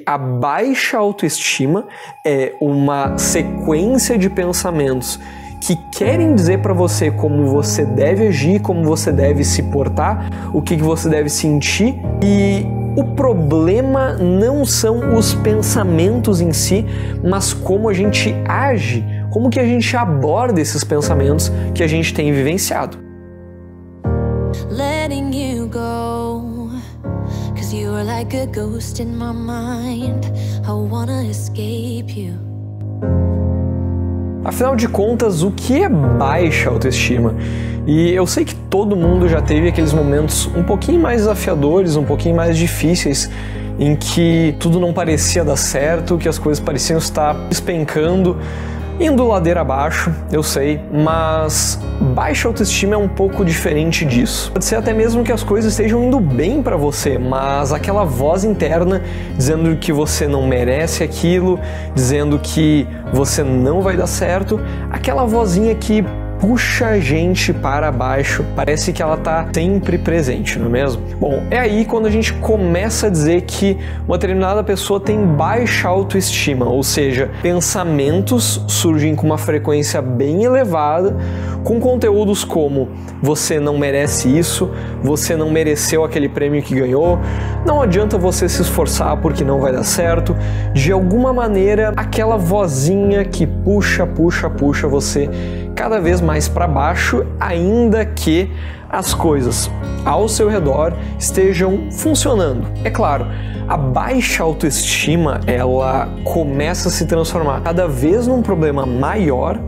A baixa autoestima é uma sequência de pensamentos que querem dizer para você como você deve agir, como você deve se portar, o que você deve sentir, e o problema não são os pensamentos em si, mas como a gente age, como que a gente aborda esses pensamentos que a gente tem vivenciado. Letting you go, 'cause you are like a ghost in my mind. I wanna escape you. Afinal de contas, o que é baixa autoestima? E eu sei que todo mundo já teve aqueles momentos um pouquinho mais desafiadores, um pouquinho mais difíceis, em que tudo não parecia dar certo, que as coisas pareciam estar despencando, indo ladeira abaixo, eu sei, mas baixa autoestima é um pouco diferente disso. Pode ser até mesmo que as coisas estejam indo bem pra você, mas aquela voz interna dizendo que você não merece aquilo, dizendo que você não vai dar certo, aquela vozinha que puxa a gente para baixo, parece que ela tá sempre presente, não é mesmo? Bom, é aí quando a gente começa a dizer que uma determinada pessoa tem baixa autoestima, ou seja, pensamentos surgem com uma frequência bem elevada, com conteúdos como você não merece isso, você não mereceu aquele prêmio que ganhou, não adianta você se esforçar porque não vai dar certo, de alguma maneira aquela vozinha que puxa você cada vez mais para baixo, ainda que as coisas ao seu redor estejam funcionando. É claro, a baixa autoestima, ela começa a se transformar cada vez num problema maior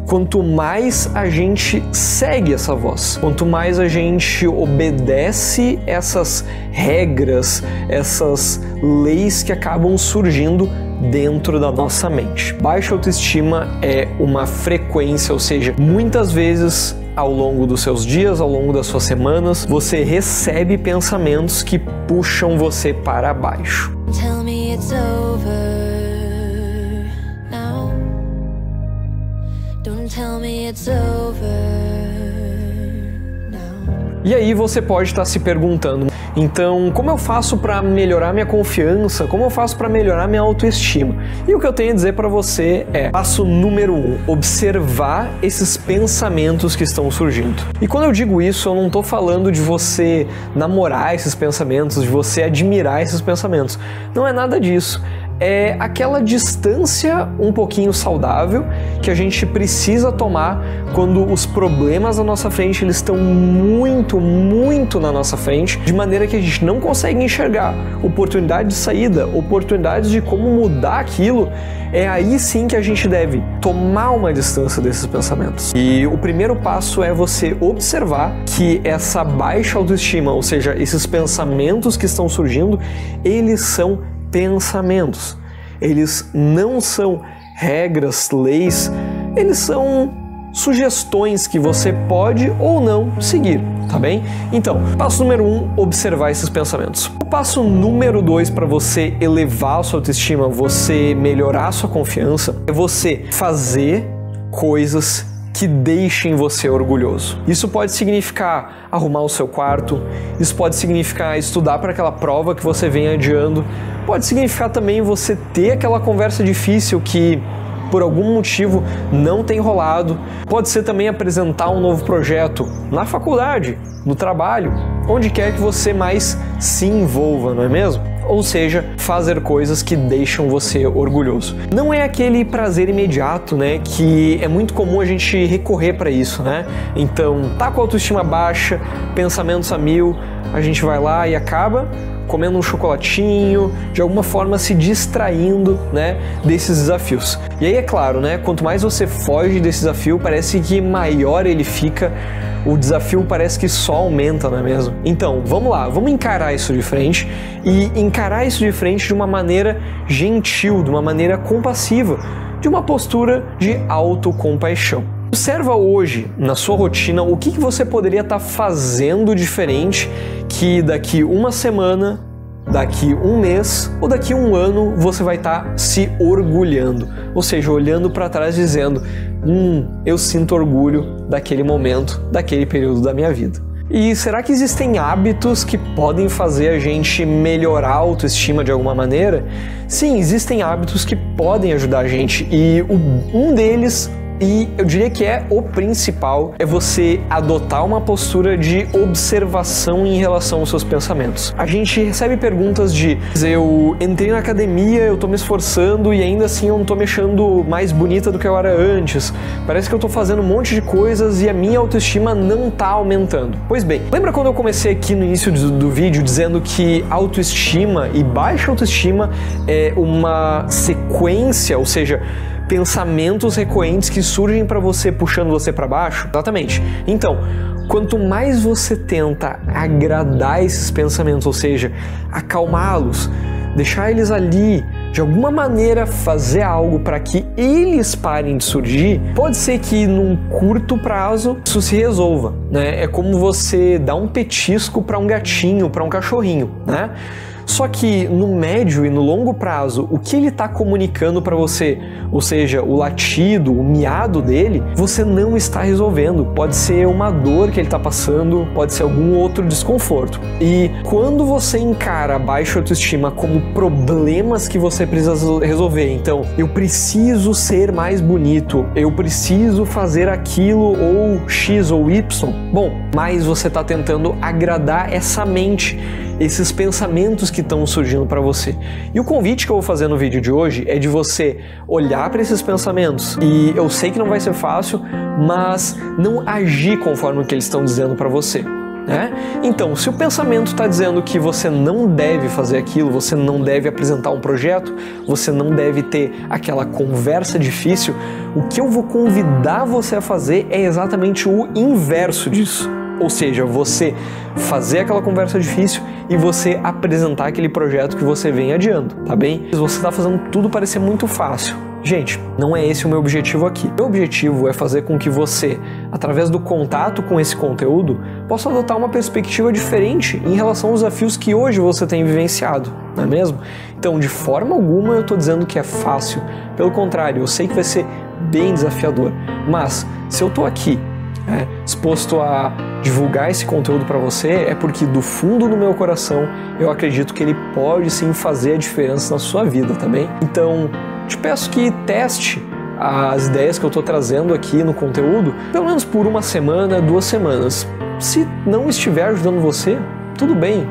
quanto mais a gente segue essa voz, quanto mais a gente obedece essas regras, essas leis que acabam surgindo dentro da nossa mente. Baixa autoestima é uma frequência, ou seja, muitas vezes ao longo dos seus dias, ao longo das suas semanas, você recebe pensamentos que puxam você para baixo. Tell me it's over now. Don't tell me it's over now. E aí você pode estar se perguntando, então, como eu faço para melhorar minha confiança? Como eu faço para melhorar minha autoestima? E o que eu tenho a dizer para você é, passo número 1, observar esses pensamentos que estão surgindo. E quando eu digo isso, eu não estou falando de você namorar esses pensamentos, de você admirar esses pensamentos. Não é nada disso. É aquela distância um pouquinho saudável que a gente precisa tomar quando os problemas à nossa frente eles estão muito na nossa frente, de maneira que a gente não consegue enxergar oportunidade de saída, oportunidades de como mudar aquilo. É aí sim que a gente deve tomar uma distância desses pensamentos. E o primeiro passo é você observar que essa baixa autoestima, ou seja, esses pensamentos que estão surgindo, eles são pensamentos. Eles não são regras, leis, eles são sugestões que você pode ou não seguir, tá bem? Então, passo número 1, observar esses pensamentos. O passo número 2 para você elevar a sua autoestima, você melhorar a sua confiança, é você fazer coisas que deixem você orgulhoso. Isso pode significar arrumar o seu quarto, isso pode significar estudar para aquela prova que você vem adiando, pode significar também você ter aquela conversa difícil que por algum motivo não tem rolado, pode ser também apresentar um novo projeto na faculdade, no trabalho, onde quer que você mais se envolva, não é mesmo? Ou seja, fazer coisas que deixam você orgulhoso. Não é aquele prazer imediato, né, que é muito comum a gente recorrer para isso, né? Então, tá com a autoestima baixa, pensamentos a mil, a gente vai lá e acaba comendo um chocolatinho, de alguma forma se distraindo, né, desses desafios. E aí é claro, né, quanto mais você foge desse desafio, parece que maior ele fica, o desafio parece que só aumenta, não é mesmo? Então, vamos lá, vamos encarar isso de frente e encarar isso de frente de uma maneira gentil, de uma maneira compassiva, de uma postura de autocompaixão. Observa hoje, na sua rotina, o que você poderia estar fazendo diferente que daqui uma semana, daqui um mês ou daqui um ano você vai estar se orgulhando. Ou seja, olhando para trás dizendo, eu sinto orgulho daquele momento, daquele período da minha vida. E será que existem hábitos que podem fazer a gente melhorar a autoestima de alguma maneira? Sim, existem hábitos que podem ajudar a gente, e um deles, e eu diria que é o principal, é você adotar uma postura de observação em relação aos seus pensamentos. A gente recebe perguntas de: eu entrei na academia, eu tô me esforçando e ainda assim eu não tô me achando mais bonita do que eu era antes. Parece que eu tô fazendo um monte de coisas e a minha autoestima não tá aumentando. Pois bem, lembra quando eu comecei aqui no início do vídeo dizendo que autoestima e baixa autoestima é uma sequência, ou seja, pensamentos recorrentes que surgem para você, puxando você para baixo? Exatamente. Então, quanto mais você tenta agradar esses pensamentos, ou seja, acalmá-los, deixar eles ali, de alguma maneira fazer algo para que eles parem de surgir, pode ser que num curto prazo isso se resolva, né? É como você dar um petisco para um gatinho, para um cachorrinho, né? Só que no médio e no longo prazo, o que ele está comunicando para você, ou seja, o latido, o miado dele, você não está resolvendo. Pode ser uma dor que ele está passando, pode ser algum outro desconforto. E quando você encara a baixa autoestima como problemas que você precisa resolver, então, eu preciso ser mais bonito, eu preciso fazer aquilo ou X ou Y, bom, mas você está tentando agradar essa mente, esses pensamentos que estão surgindo para você. E o convite que eu vou fazer no vídeo de hoje é de você olhar para esses pensamentos, e eu sei que não vai ser fácil, mas não agir conforme o que eles estão dizendo para você, né? Então, se o pensamento está dizendo que você não deve fazer aquilo, você não deve apresentar um projeto, você não deve ter aquela conversa difícil, o que eu vou convidar você a fazer é exatamente o inverso disso. Ou seja, você fazer aquela conversa difícil e você apresentar aquele projeto que você vem adiando, tá bem? Você está fazendo tudo parecer muito fácil. Gente, não é esse o meu objetivo aqui. Meu objetivo é fazer com que você, através do contato com esse conteúdo, possa adotar uma perspectiva diferente em relação aos desafios que hoje você tem vivenciado, não é mesmo? Então, de forma alguma eu estou dizendo que é fácil. Pelo contrário, eu sei que vai ser bem desafiador. Mas, se eu estou aqui disposto a divulgar esse conteúdo para você, é porque do fundo do meu coração eu acredito que ele pode sim fazer a diferença na sua vida, tá bem? Então, te peço que teste as ideias que eu estou trazendo aqui no conteúdo, pelo menos por uma semana, 2 semanas. Se não estiver ajudando você, tudo bem.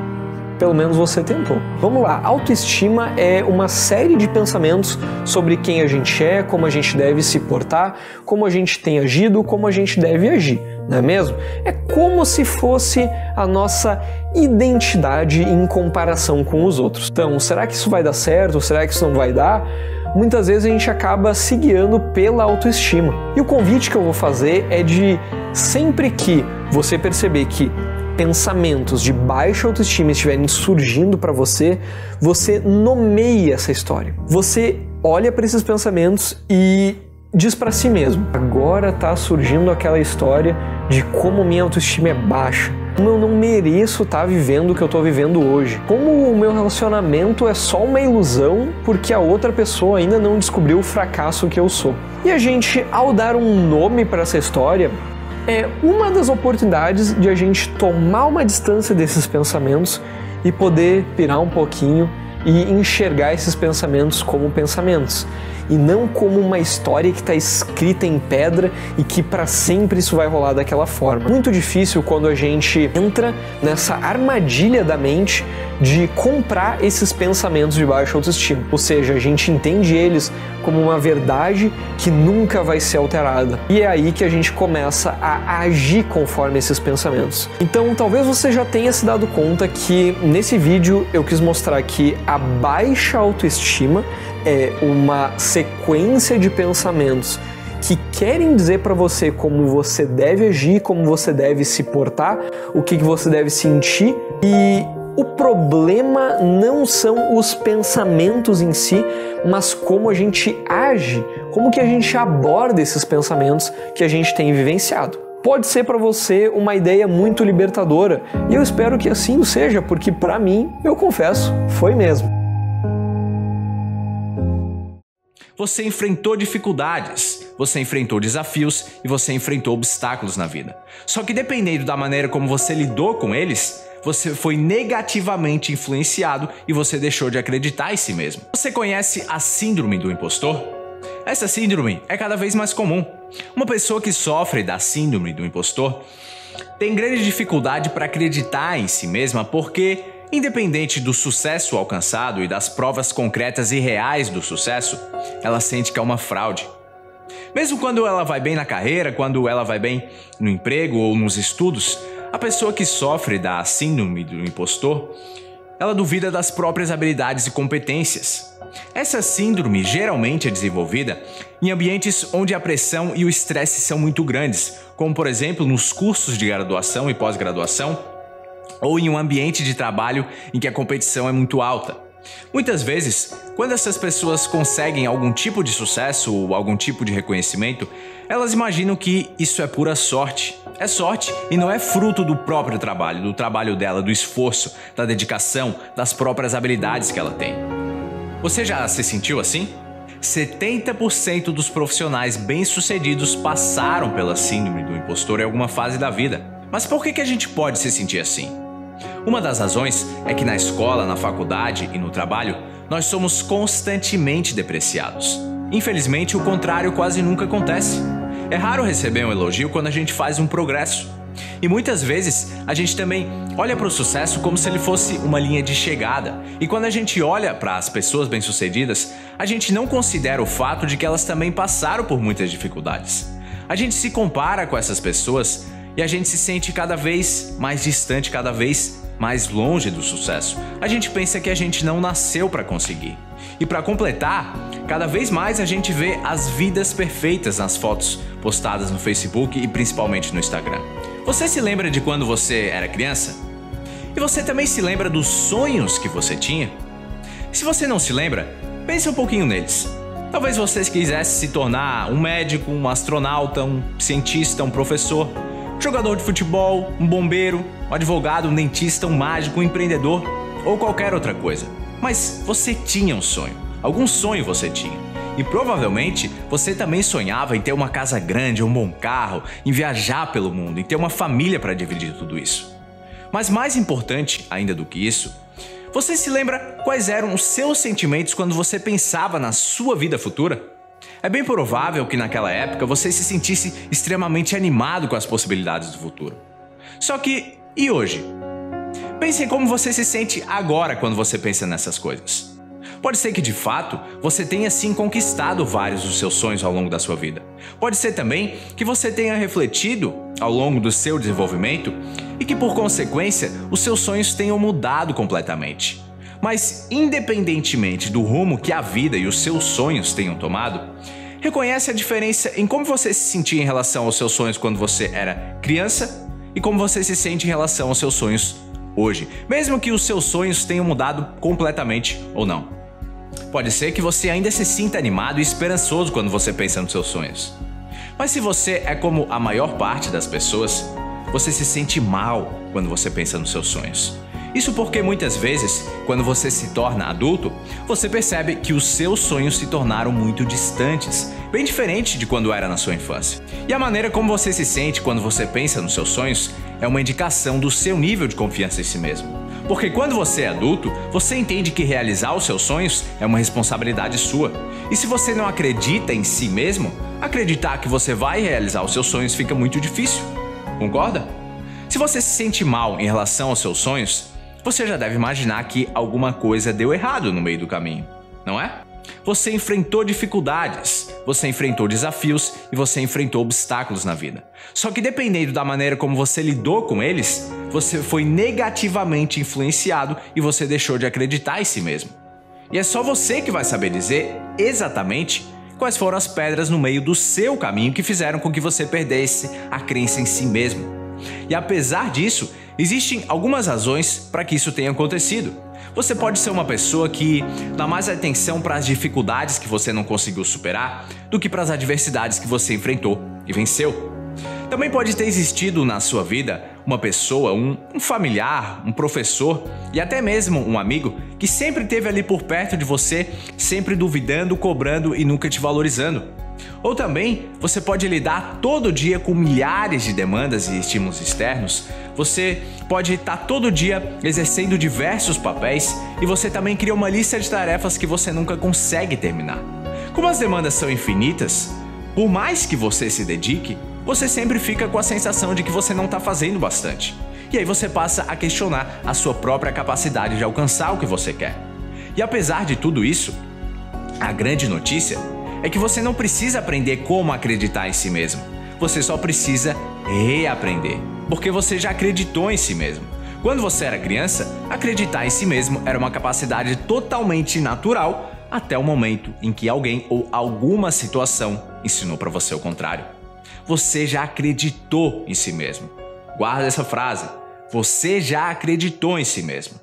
Pelo menos você tentou. Vamos lá, autoestima é uma série de pensamentos sobre quem a gente é, como a gente deve se portar, como a gente tem agido, como a gente deve agir, não é mesmo? É como se fosse a nossa identidade em comparação com os outros. Então, será que isso vai dar certo? Será que isso não vai dar? Muitas vezes a gente acaba se guiando pela autoestima. E o convite que eu vou fazer é de, sempre que você perceber que pensamentos de baixa autoestima estiverem surgindo para você, você nomeia essa história. Você olha para esses pensamentos e diz para si mesmo: agora está surgindo aquela história de como minha autoestima é baixa, como eu não mereço estar vivendo o que eu estou vivendo hoje, como o meu relacionamento é só uma ilusão porque a outra pessoa ainda não descobriu o fracasso que eu sou. E a gente, ao dar um nome para essa história, é uma das oportunidades de a gente tomar uma distância desses pensamentos e poder pirar um pouquinho e enxergar esses pensamentos como pensamentos e não como uma história que está escrita em pedra e que para sempre isso vai rolar daquela forma. Muito difícil quando a gente entra nessa armadilha da mente de comprar esses pensamentos de baixa autoestima. Ou seja, a gente entende eles como uma verdade que nunca vai ser alterada. E é aí que a gente começa a agir conforme esses pensamentos. Então, talvez você já tenha se dado conta que nesse vídeo eu quis mostrar que a baixa autoestima é uma sequência de pensamentos que querem dizer para você como você deve agir, como você deve se portar, o que você deve sentir, e o problema não são os pensamentos em si, mas como a gente age, como que a gente aborda esses pensamentos que a gente tem vivenciado. Pode ser para você uma ideia muito libertadora, e eu espero que assim seja, porque para mim, eu confesso, foi mesmo. Você enfrentou dificuldades, você enfrentou desafios e você enfrentou obstáculos na vida. Só que dependendo da maneira como você lidou com eles, você foi negativamente influenciado e você deixou de acreditar em si mesmo. Você conhece a síndrome do impostor? Essa síndrome é cada vez mais comum. Uma pessoa que sofre da síndrome do impostor tem grande dificuldade para acreditar em si mesma porque, independente do sucesso alcançado e das provas concretas e reais do sucesso, ela sente que é uma fraude. Mesmo quando ela vai bem na carreira, quando ela vai bem no emprego ou nos estudos, a pessoa que sofre da síndrome do impostor, ela duvida das próprias habilidades e competências. Essa síndrome geralmente é desenvolvida em ambientes onde a pressão e o estresse são muito grandes, como por exemplo nos cursos de graduação e pós-graduação, ou em um ambiente de trabalho em que a competição é muito alta. Muitas vezes, quando essas pessoas conseguem algum tipo de sucesso ou algum tipo de reconhecimento, elas imaginam que isso é pura sorte. É sorte e não é fruto do próprio trabalho, do trabalho dela, do esforço, da dedicação, das próprias habilidades que ela tem. Você já se sentiu assim? 70% dos profissionais bem-sucedidos passaram pela síndrome do impostor em alguma fase da vida. Mas por que a gente pode se sentir assim? Uma das razões é que na escola, na faculdade e no trabalho, nós somos constantemente depreciados. Infelizmente, o contrário quase nunca acontece. É raro receber um elogio quando a gente faz um progresso. E muitas vezes, a gente também olha para o sucesso como se ele fosse uma linha de chegada. E quando a gente olha para as pessoas bem-sucedidas, a gente não considera o fato de que elas também passaram por muitas dificuldades. A gente se compara com essas pessoas e a gente se sente cada vez mais distante, cada vez mais longe do sucesso. A gente pensa que a gente não nasceu para conseguir. E para completar, cada vez mais a gente vê as vidas perfeitas nas fotos postadas no Facebook e principalmente no Instagram. Você se lembra de quando você era criança? E você também se lembra dos sonhos que você tinha? Se você não se lembra, pense um pouquinho neles. Talvez você quisesse se tornar um médico, um astronauta, um cientista, um professor, um jogador de futebol, um bombeiro, um advogado, um dentista, um mágico, um empreendedor ou qualquer outra coisa. Mas você tinha um sonho. Algum sonho você tinha. E provavelmente você também sonhava em ter uma casa grande, um bom carro, em viajar pelo mundo, em ter uma família para dividir tudo isso. Mas mais importante ainda do que isso, você se lembra quais eram os seus sentimentos quando você pensava na sua vida futura? É bem provável que naquela época você se sentisse extremamente animado com as possibilidades do futuro. Só que, e hoje? Pense em como você se sente agora quando você pensa nessas coisas. Pode ser que, de fato, você tenha sim conquistado vários dos seus sonhos ao longo da sua vida. Pode ser também que você tenha refletido ao longo do seu desenvolvimento e que, por consequência, os seus sonhos tenham mudado completamente. Mas, independentemente do rumo que a vida e os seus sonhos tenham tomado, reconhece a diferença em como você se sentia em relação aos seus sonhos quando você era criança e como você se sente em relação aos seus sonhos hoje, mesmo que os seus sonhos tenham mudado completamente ou não. Pode ser que você ainda se sinta animado e esperançoso quando você pensa nos seus sonhos. Mas se você é como a maior parte das pessoas, você se sente mal quando você pensa nos seus sonhos. Isso porque muitas vezes, quando você se torna adulto, você percebe que os seus sonhos se tornaram muito distantes, bem diferente de quando era na sua infância. E a maneira como você se sente quando você pensa nos seus sonhos é uma indicação do seu nível de confiança em si mesmo. Porque quando você é adulto, você entende que realizar os seus sonhos é uma responsabilidade sua. E se você não acredita em si mesmo, acreditar que você vai realizar os seus sonhos fica muito difícil. Concorda? Se você se sente mal em relação aos seus sonhos, você já deve imaginar que alguma coisa deu errado no meio do caminho, não é? Você enfrentou dificuldades, você enfrentou desafios e você enfrentou obstáculos na vida. Só que dependendo da maneira como você lidou com eles, você foi negativamente influenciado e você deixou de acreditar em si mesmo. E é só você que vai saber dizer exatamente quais foram as pedras no meio do seu caminho que fizeram com que você perdesse a crença em si mesmo. E apesar disso, existem algumas razões para que isso tenha acontecido. Você pode ser uma pessoa que dá mais atenção para as dificuldades que você não conseguiu superar do que para as adversidades que você enfrentou e venceu. Também pode ter existido na sua vida uma pessoa, um familiar, um professor e até mesmo um amigo que sempre esteve ali por perto de você, sempre duvidando, cobrando e nunca te valorizando. Ou também você pode lidar todo dia com milhares de demandas e estímulos externos. Você pode estar todo dia exercendo diversos papéis e você também cria uma lista de tarefas que você nunca consegue terminar. Como as demandas são infinitas, por mais que você se dedique, você sempre fica com a sensação de que você não está fazendo bastante. E aí você passa a questionar a sua própria capacidade de alcançar o que você quer. E apesar de tudo isso, a grande notícia é que você não precisa aprender como acreditar em si mesmo. Você só precisa reaprender, porque você já acreditou em si mesmo. Quando você era criança, acreditar em si mesmo era uma capacidade totalmente natural até o momento em que alguém ou alguma situação ensinou para você o contrário. Você já acreditou em si mesmo. Guarda essa frase. Você já acreditou em si mesmo.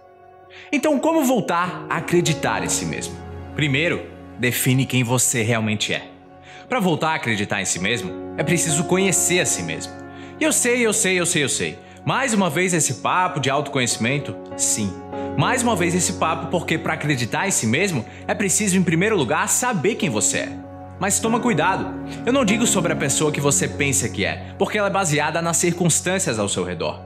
Então, como voltar a acreditar em si mesmo? Primeiro, define quem você realmente é. Para voltar a acreditar em si mesmo, é preciso conhecer a si mesmo. E eu sei. Mais uma vez esse papo de autoconhecimento? Sim. Mais uma vez esse papo porque para acreditar em si mesmo, é preciso em primeiro lugar saber quem você é. Mas toma cuidado, eu não digo sobre a pessoa que você pensa que é, porque ela é baseada nas circunstâncias ao seu redor.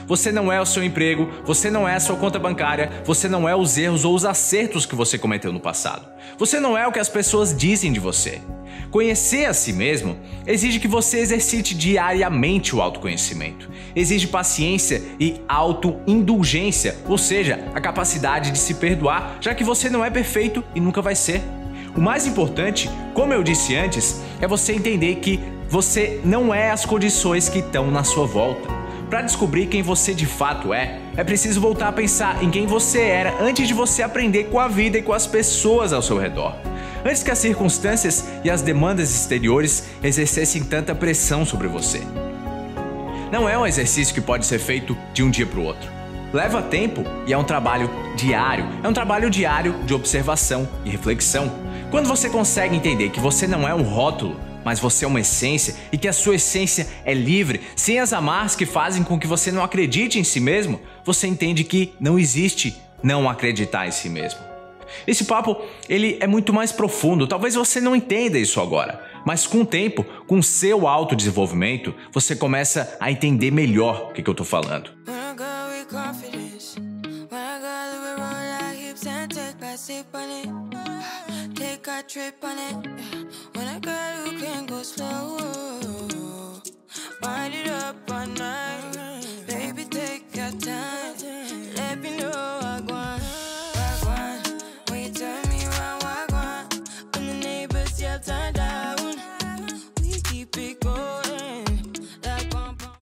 Você não é o seu emprego, você não é a sua conta bancária, você não é os erros ou os acertos que você cometeu no passado. Você não é o que as pessoas dizem de você. Conhecer a si mesmo exige que você exercite diariamente o autoconhecimento. Exige paciência e autoindulgência, ou seja, a capacidade de se perdoar, já que você não é perfeito e nunca vai ser. O mais importante, como eu disse antes, é você entender que você não é as condições que estão na sua volta. Para descobrir quem você de fato é preciso voltar a pensar em quem você era antes de você aprender com a vida e com as pessoas ao seu redor. Antes que as circunstâncias e as demandas exteriores exercessem tanta pressão sobre você. Não é um exercício que pode ser feito de um dia para o outro. Leva tempo e é um trabalho diário. É um trabalho diário de observação e reflexão. Quando você consegue entender que você não é um rótulo, mas você é uma essência e que a sua essência é livre, sem as amarras que fazem com que você não acredite em si mesmo, você entende que não existe não acreditar em si mesmo. Esse papo, ele é muito mais profundo, talvez você não entenda isso agora, mas com o tempo, com o seu autodesenvolvimento, você começa a entender melhor o que eu tô falando. Take a trip on it. When a girl who can go slow.